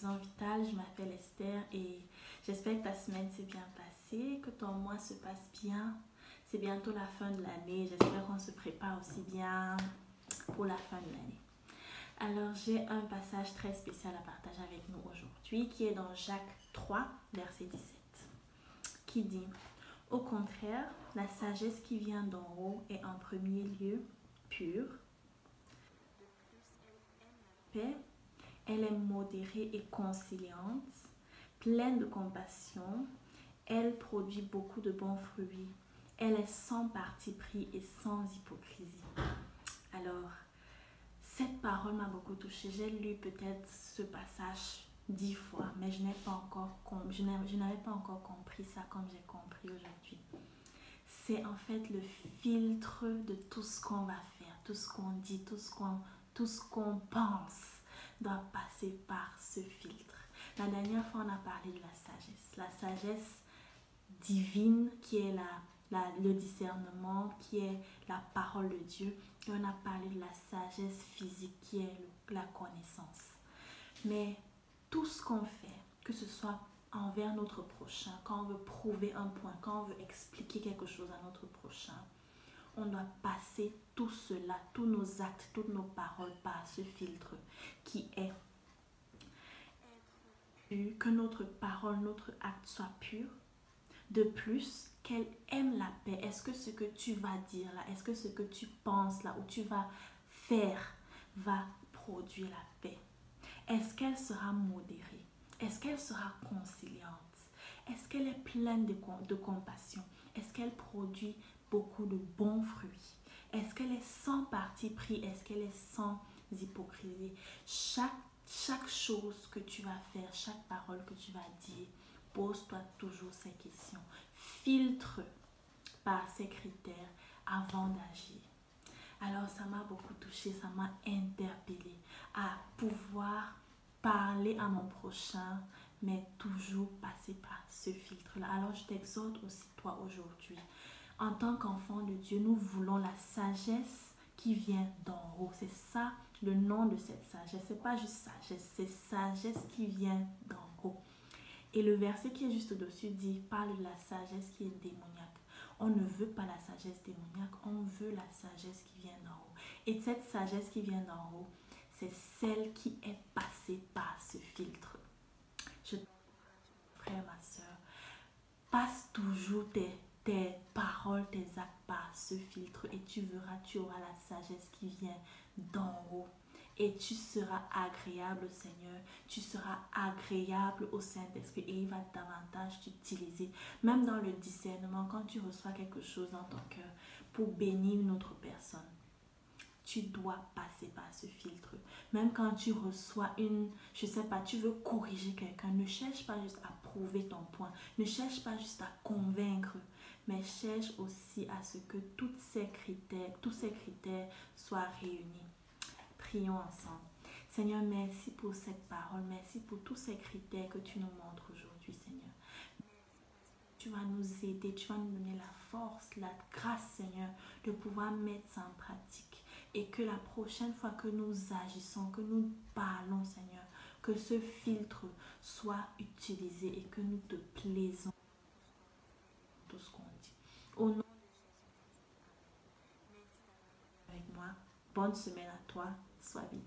Horizon Vital, je m'appelle Esther et j'espère que ta semaine s'est bien passée, que ton mois se passe bien. C'est bientôt la fin de l'année, j'espère qu'on se prépare aussi bien pour la fin de l'année. Alors j'ai un passage très spécial à partager avec nous aujourd'hui qui est dans Jacques 3, verset 17, qui dit: au contraire, la sagesse qui vient d'en haut est en premier lieu pure, paix. Elle est modérée et conciliante, pleine de compassion. Elle produit beaucoup de bons fruits. Elle est sans parti pris et sans hypocrisie. Alors, cette parole m'a beaucoup touchée. J'ai lu peut-être ce passage 10 fois, mais je n'avais pas encore compris ça comme j'ai compris aujourd'hui. C'est en fait le filtre de tout ce qu'on va faire, tout ce qu'on dit, tout ce qu'on pense doit passer par ce filtre. La dernière fois, on a parlé de la sagesse divine qui est le discernement, qui est la parole de Dieu. Et on a parlé de la sagesse physique qui est la connaissance. Mais tout ce qu'on fait, que ce soit envers notre prochain, quand on veut prouver un point, quand on veut expliquer quelque chose à notre prochain, on doit passer tout cela, tous nos actes, toutes nos paroles par ce filtre qui est que notre parole, notre acte soit pur. De plus, qu'elle aime la paix. Est-ce que ce que tu vas dire là, est-ce que ce que tu penses là, ou tu vas faire, va produire la paix? Est-ce qu'elle sera modérée? Est-ce qu'elle sera conciliante? Est-ce qu'elle est pleine de compassion? Est-ce qu'elle produit beaucoup de bons fruits? Est-ce qu'elle est sans parti pris? Est-ce qu'elle est sans hypocrisie? Chaque chose que tu vas faire, chaque parole que tu vas dire, pose-toi toujours ces questions. Filtre par ces critères avant d'agir. Alors ça m'a beaucoup touchée, ça m'a interpellée à pouvoir parler à mon prochain, mais toujours passer par ce filtre-là. Alors je t'exhorte aussi toi aujourd'hui. En tant qu'enfant de Dieu, nous voulons la sagesse qui vient d'en haut. C'est ça le nom de cette sagesse. C'est pas juste sagesse, c'est sagesse qui vient d'en haut. Et le verset qui est juste au-dessus parle de la sagesse qui est démoniaque. On ne veut pas la sagesse démoniaque, on veut la sagesse qui vient d'en haut. Et cette sagesse qui vient d'en haut, c'est celle qui est passée par ce filtre. Je frère, ma soeur, passe toujours tes paroles, tes actes par ce filtre et tu verras, tu auras la sagesse qui vient d'en haut. Et tu seras agréable au Seigneur, tu seras agréable au Saint-Esprit et il va davantage t'utiliser. Même dans le discernement, quand tu reçois quelque chose dans ton cœur pour bénir une autre personne, tu dois passer par ce filtre. Même quand tu reçois je sais pas, tu veux corriger quelqu'un, ne cherche pas juste à prouver ton point, ne cherche pas juste à convaincre, mais cherche aussi à ce que tous ces critères soient réunis. Prions ensemble. Seigneur, merci pour cette parole, merci pour tous ces critères que tu nous montres aujourd'hui, Seigneur. Tu vas nous aider, tu vas nous donner la force, la grâce, Seigneur, de pouvoir mettre ça en pratique. Et que la prochaine fois que nous agissons, que nous parlons, Seigneur, que ce filtre soit utilisé et que nous te plaisons tout ce qu'on dit. Au nom avec moi, bonne semaine à toi, sois béni.